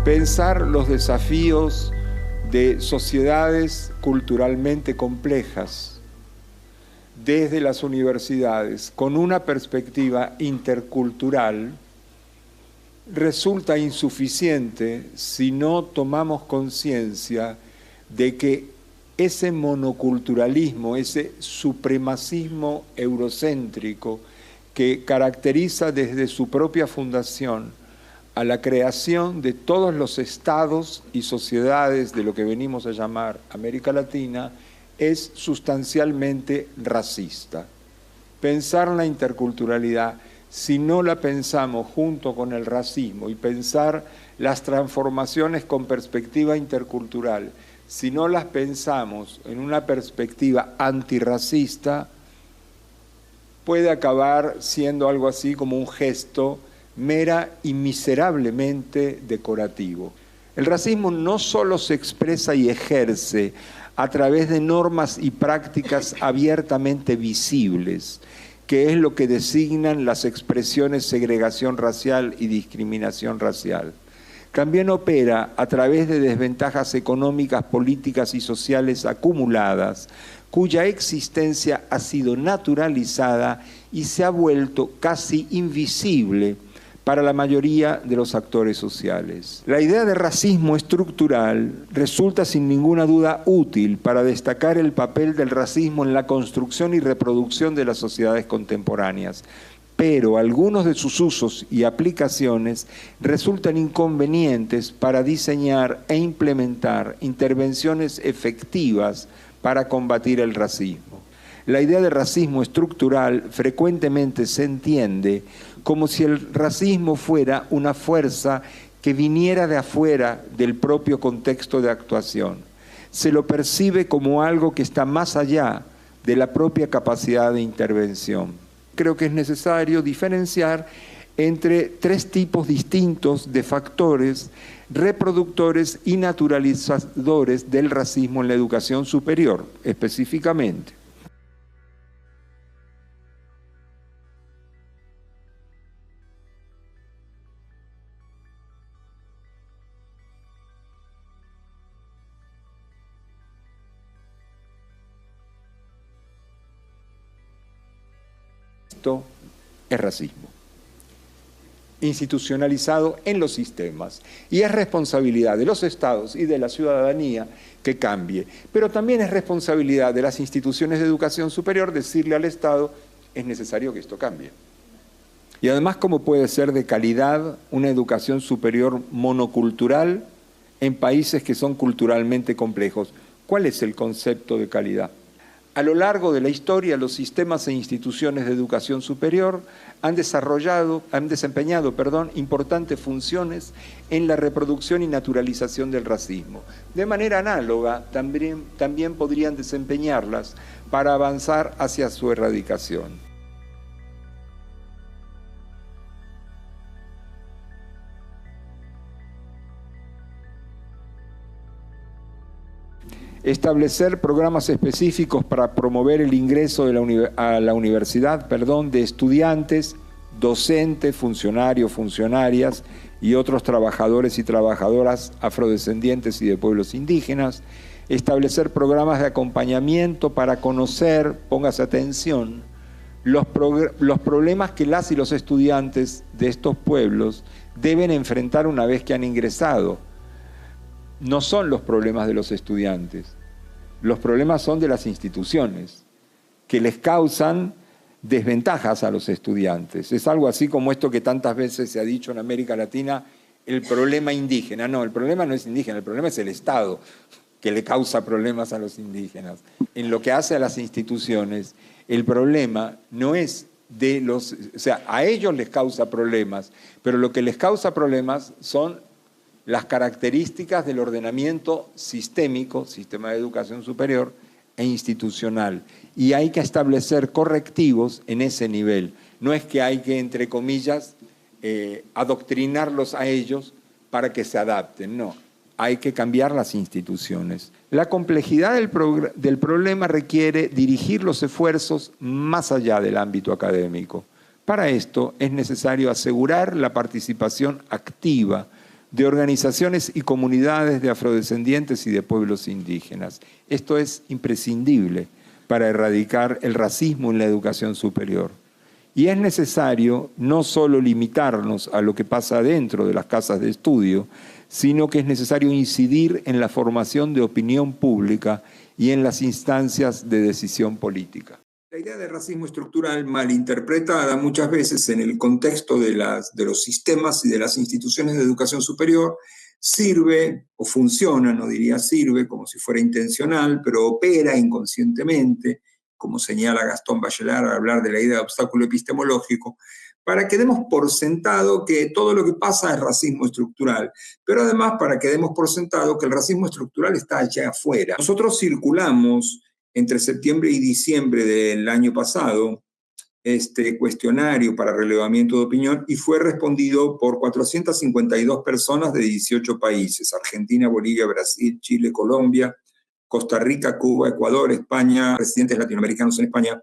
pensar los desafíos de sociedades culturalmente complejas desde las universidades con una perspectiva intercultural resulta insuficiente si no tomamos conciencia de que ese monoculturalismo, ese supremacismo eurocéntrico que caracteriza desde su propia fundación a la creación de todos los estados y sociedades de lo que venimos a llamar América Latina, es sustancialmente racista. Pensar la interculturalidad, si no la pensamos junto con el racismo, y pensar las transformaciones con perspectiva intercultural, si no las pensamos en una perspectiva antirracista, puede acabar siendo algo así como un gesto mera y miserablemente decorativo. El racismo no solo se expresa y ejerce a través de normas y prácticas abiertamente visibles, que es lo que designan las expresiones segregación racial y discriminación racial. También opera a través de desventajas económicas, políticas y sociales acumuladas, cuya existencia ha sido naturalizada y se ha vuelto casi invisible para la mayoría de los actores sociales. La idea de racismo estructural resulta sin ninguna duda útil para destacar el papel del racismo en la construcción y reproducción de las sociedades contemporáneas, pero algunos de sus usos y aplicaciones resultan inconvenientes para diseñar e implementar intervenciones efectivas para combatir el racismo. La idea de racismo estructural frecuentemente se entiende como si el racismo fuera una fuerza que viniera de afuera del propio contexto de actuación. Se lo percibe como algo que está más allá de la propia capacidad de intervención. Creo que es necesario diferenciar entre tres tipos distintos de factores reproductores y naturalizadores del racismo en la educación superior, específicamente. Esto es racismo, institucionalizado en los sistemas, y es responsabilidad de los estados y de la ciudadanía que cambie, pero también es responsabilidad de las instituciones de educación superior decirle al Estado, es necesario que esto cambie. Y además, ¿cómo puede ser de calidad una educación superior monocultural en países que son culturalmente complejos? ¿Cuál es el concepto de calidad? A lo largo de la historia, los sistemas e instituciones de educación superior han desempeñado importantes funciones en la reproducción y naturalización del racismo. De manera análoga, también podrían desempeñarlas para avanzar hacia su erradicación. Establecer programas específicos para promover el ingreso a la universidad de estudiantes, docentes, funcionarios, funcionarias y otros trabajadores y trabajadoras afrodescendientes y de pueblos indígenas. Establecer programas de acompañamiento para conocer, póngase atención, los problemas que las y los estudiantes de estos pueblos deben enfrentar una vez que han ingresado. No son los problemas de los estudiantes, los problemas son de las instituciones, que les causan desventajas a los estudiantes. Es algo así como esto que tantas veces se ha dicho en América Latina, el problema indígena. No, el problema no es indígena, el problema es el Estado, que le causa problemas a los indígenas. En lo que hace a las instituciones, el problema no es de los... O sea, a ellos les causa problemas, pero lo que les causa problemas son las características del ordenamiento sistémico, sistema de educación superior e institucional. Y hay que establecer correctivos en ese nivel. No es que hay que, entre comillas, adoctrinarlos a ellos para que se adapten, no. Hay que cambiar las instituciones. La complejidad del problema requiere dirigir los esfuerzos más allá del ámbito académico. Para esto es necesario asegurar la participación activa de organizaciones y comunidades de afrodescendientes y de pueblos indígenas. Esto es imprescindible para erradicar el racismo en la educación superior. Y es necesario no solo limitarnos a lo que pasa dentro de las casas de estudio, sino que es necesario incidir en la formación de opinión pública y en las instancias de decisión política. La idea de racismo estructural, malinterpretada muchas veces en el contexto de los sistemas y de las instituciones de educación superior, sirve o funciona, no diría sirve, como si fuera intencional, pero opera inconscientemente, como señala Gastón Bachelard al hablar de la idea de obstáculo epistemológico, para que demos por sentado que todo lo que pasa es racismo estructural, pero además para que demos por sentado que el racismo estructural está allá afuera. Nosotros circulamos entre septiembre y diciembre del año pasado este cuestionario para relevamiento de opinión y fue respondido por 452 personas de 18 países: Argentina, Bolivia, Brasil, Chile, Colombia, Costa Rica, Cuba, Ecuador, España, residentes latinoamericanos en España,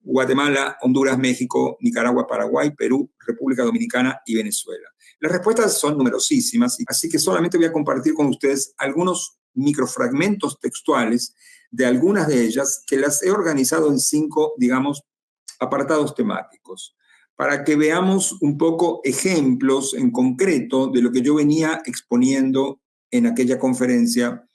Guatemala, Honduras, México, Nicaragua, Paraguay, Perú, República Dominicana y Venezuela. Las respuestas son numerosísimas, así que solamente voy a compartir con ustedes algunos microfragmentos textuales de algunas de ellas, que las he organizado en 5, digamos, apartados temáticos, para que veamos un poco ejemplos en concreto de lo que yo venía exponiendo en aquella conferencia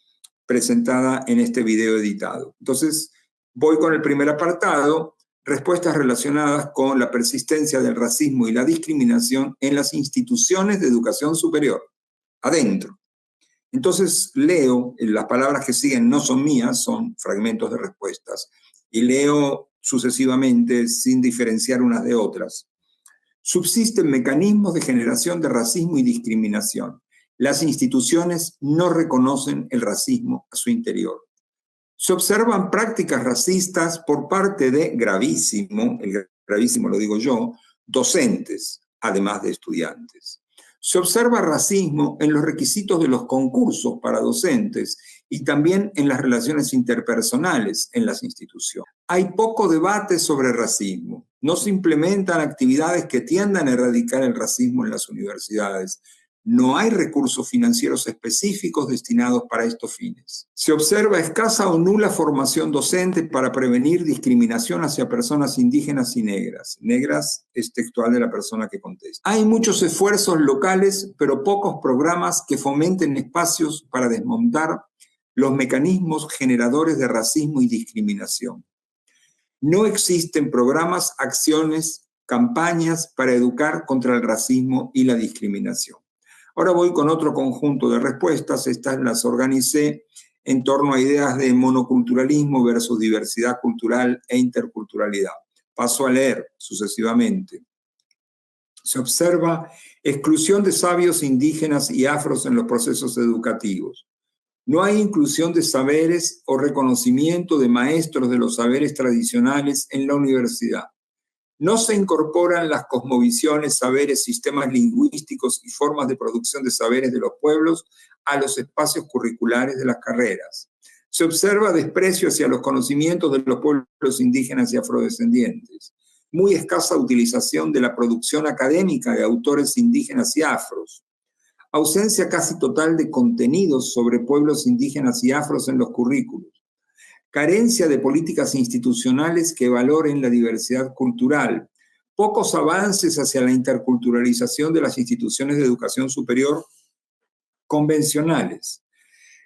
presentada en este video editado. Entonces, voy con el primer apartado: respuestas relacionadas con la persistencia del racismo y la discriminación en las instituciones de educación superior, adentro. Entonces leo, las palabras que siguen no son mías, son fragmentos de respuestas, y leo sucesivamente sin diferenciar unas de otras. Subsisten mecanismos de generación de racismo y discriminación. Las instituciones no reconocen el racismo a su interior. Se observan prácticas racistas por parte de, gravísimo, el gravísimo lo digo yo, docentes, además de estudiantes. Se observa racismo en los requisitos de los concursos para docentes y también en las relaciones interpersonales en las instituciones. Hay poco debate sobre racismo. No se implementan actividades que tiendan a erradicar el racismo en las universidades. No hay recursos financieros específicos destinados para estos fines. Se observa escasa o nula formación docente para prevenir discriminación hacia personas indígenas y negras. Negras es textual de la persona que contesta. Hay muchos esfuerzos locales, pero pocos programas que fomenten espacios para desmontar los mecanismos generadores de racismo y discriminación. No existen programas, acciones, campañas para educar contra el racismo y la discriminación. Ahora voy con otro conjunto de respuestas. Estas las organicé en torno a ideas de monoculturalismo versus diversidad cultural e interculturalidad. Paso a leer sucesivamente. Se observa exclusión de sabios indígenas y afros en los procesos educativos. No hay inclusión de saberes o reconocimiento de maestros de los saberes tradicionales en la universidad. No se incorporan las cosmovisiones, saberes, sistemas lingüísticos y formas de producción de saberes de los pueblos a los espacios curriculares de las carreras. Se observa desprecio hacia los conocimientos de los pueblos indígenas y afrodescendientes. Muy escasa utilización de la producción académica de autores indígenas y afros. Ausencia casi total de contenidos sobre pueblos indígenas y afros en los currículos. Carencia de políticas institucionales que valoren la diversidad cultural, pocos avances hacia la interculturalización de las instituciones de educación superior convencionales.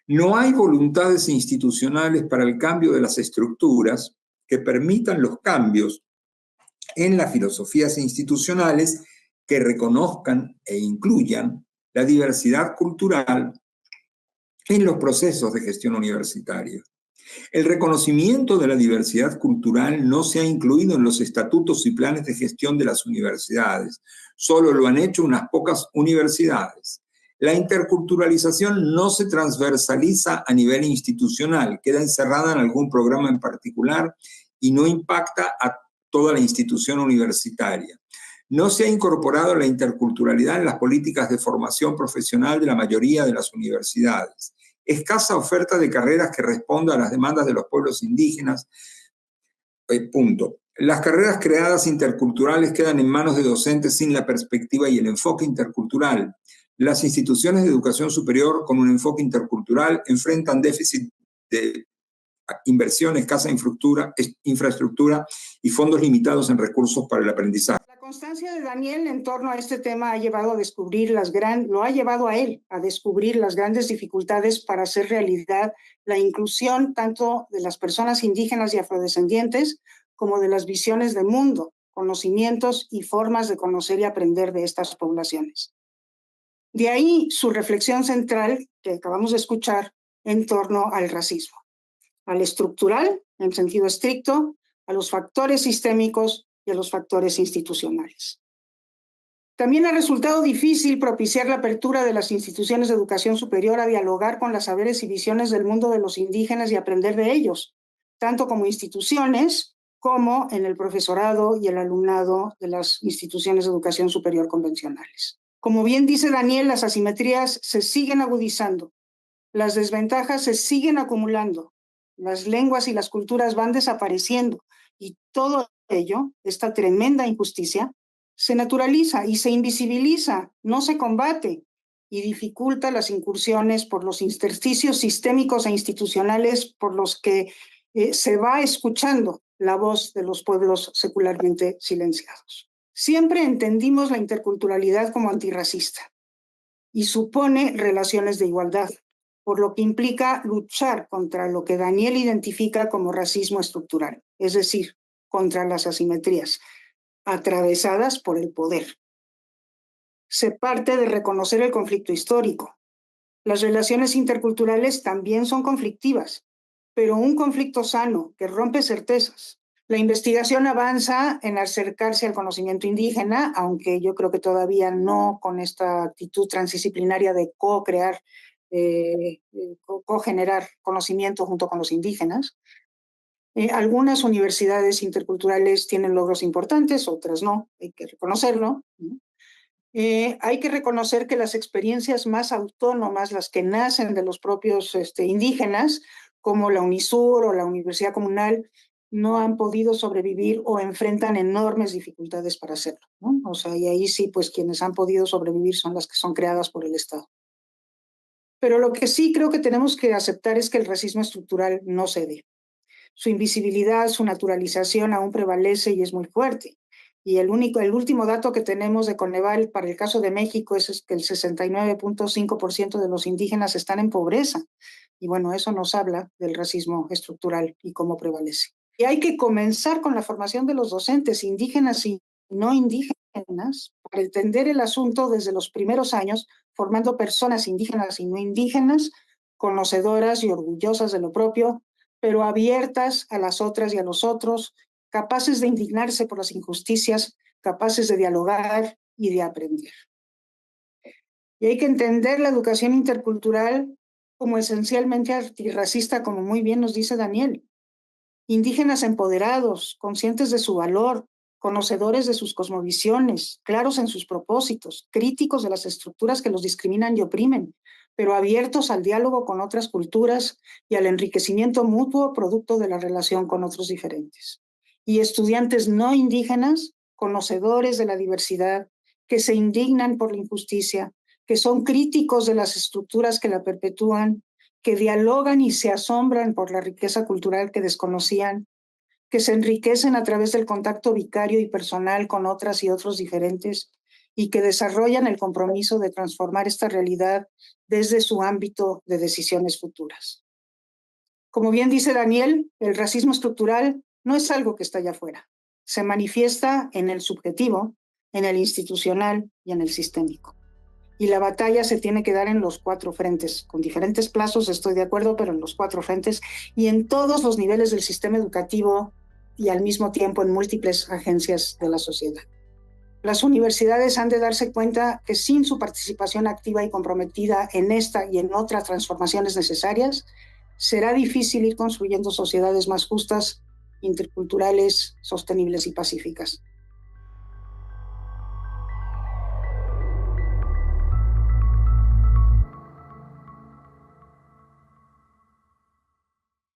No hay voluntades institucionales para el cambio de las estructuras que permitan los cambios en las filosofías institucionales que reconozcan e incluyan la diversidad cultural en los procesos de gestión universitaria. El reconocimiento de la diversidad cultural no se ha incluido en los estatutos y planes de gestión de las universidades. Solo lo han hecho unas pocas universidades. La interculturalización no se transversaliza a nivel institucional, queda encerrada en algún programa en particular y no impacta a toda la institución universitaria. No se ha incorporado la interculturalidad en las políticas de formación profesional de la mayoría de las universidades. Escasa oferta de carreras que responda a las demandas de los pueblos indígenas. Punto. Las carreras creadas interculturales quedan en manos de docentes sin la perspectiva y el enfoque intercultural. Las instituciones de educación superior con un enfoque intercultural enfrentan déficit de inversión, escasa infraestructura y fondos limitados en recursos para el aprendizaje. La constancia de Daniel en torno a este tema ha llevado a descubrir lo ha llevado a él a descubrir las grandes dificultades para hacer realidad la inclusión tanto de las personas indígenas y afrodescendientes como de las visiones de mundo, conocimientos y formas de conocer y aprender de estas poblaciones. De ahí su reflexión central que acabamos de escuchar en torno al racismo, al estructural en sentido estricto, a los factores sistémicos y a los factores institucionales. También ha resultado difícil propiciar la apertura de las instituciones de educación superior a dialogar con las saberes y visiones del mundo de los indígenas y aprender de ellos, tanto como instituciones como en el profesorado y el alumnado de las instituciones de educación superior convencionales. Como bien dice Daniel, las asimetrías se siguen agudizando, las desventajas se siguen acumulando, las lenguas y las culturas van desapareciendo y todo ello, esta tremenda injusticia, se naturaliza y se invisibiliza, no se combate y dificulta las incursiones por los intersticios sistémicos e institucionales por los que se va escuchando la voz de los pueblos secularmente silenciados. Siempre entendimos la interculturalidad como antirracista y supone relaciones de igualdad, por lo que implica luchar contra lo que Daniel identifica como racismo estructural, es decir, contra las asimetrías atravesadas por el poder. Se parte de reconocer el conflicto histórico. Las relaciones interculturales también son conflictivas, pero un conflicto sano que rompe certezas. La investigación avanza en acercarse al conocimiento indígena, aunque yo creo que todavía no con esta actitud transdisciplinaria de co-crear, co-generar conocimiento junto con los indígenas. Algunas universidades interculturales tienen logros importantes, otras no, hay que reconocerlo. Hay que reconocer que las experiencias más autónomas, las que nacen de los propios indígenas, como la UNISUR o la Universidad Comunal, no han podido sobrevivir o enfrentan enormes dificultades para hacerlo, ¿no? O sea, y ahí sí, pues quienes han podido sobrevivir son las que son creadas por el Estado. Pero lo que sí creo que tenemos que aceptar es que el racismo estructural no cede. Su invisibilidad, su naturalización aún prevalece y es muy fuerte. Y el último dato que tenemos de Coneval para el caso de México es que el 69.5% de los indígenas están en pobreza. Y bueno, eso nos habla del racismo estructural y cómo prevalece. Y hay que comenzar con la formación de los docentes indígenas y no indígenas para entender el asunto desde los primeros años, formando personas indígenas y no indígenas, conocedoras y orgullosas de lo propio, pero abiertas a las otras y a los otros, capaces de indignarse por las injusticias, capaces de dialogar y de aprender. Y hay que entender la educación intercultural como esencialmente antirracista, como muy bien nos dice Daniel. Indígenas empoderados, conscientes de su valor, conocedores de sus cosmovisiones, claros en sus propósitos, críticos de las estructuras que los discriminan y oprimen, pero abiertos al diálogo con otras culturas y al enriquecimiento mutuo producto de la relación con otros diferentes. Y estudiantes no indígenas, conocedores de la diversidad, que se indignan por la injusticia, que son críticos de las estructuras que la perpetúan, que dialogan y se asombran por la riqueza cultural que desconocían, que se enriquecen a través del contacto vicario y personal con otras y otros diferentes, y que desarrollan el compromiso de transformar esta realidad desde su ámbito de decisiones futuras. Como bien dice Daniel, el racismo estructural no es algo que está allá afuera. Se manifiesta en el subjetivo, en el institucional y en el sistémico. Y la batalla se tiene que dar en los 4 frentes, con diferentes plazos, estoy de acuerdo, pero en los 4 frentes y en todos los niveles del sistema educativo y al mismo tiempo en múltiples agencias de la sociedad. Las universidades han de darse cuenta que sin su participación activa y comprometida en esta y en otras transformaciones necesarias, será difícil ir construyendo sociedades más justas, interculturales, sostenibles y pacíficas.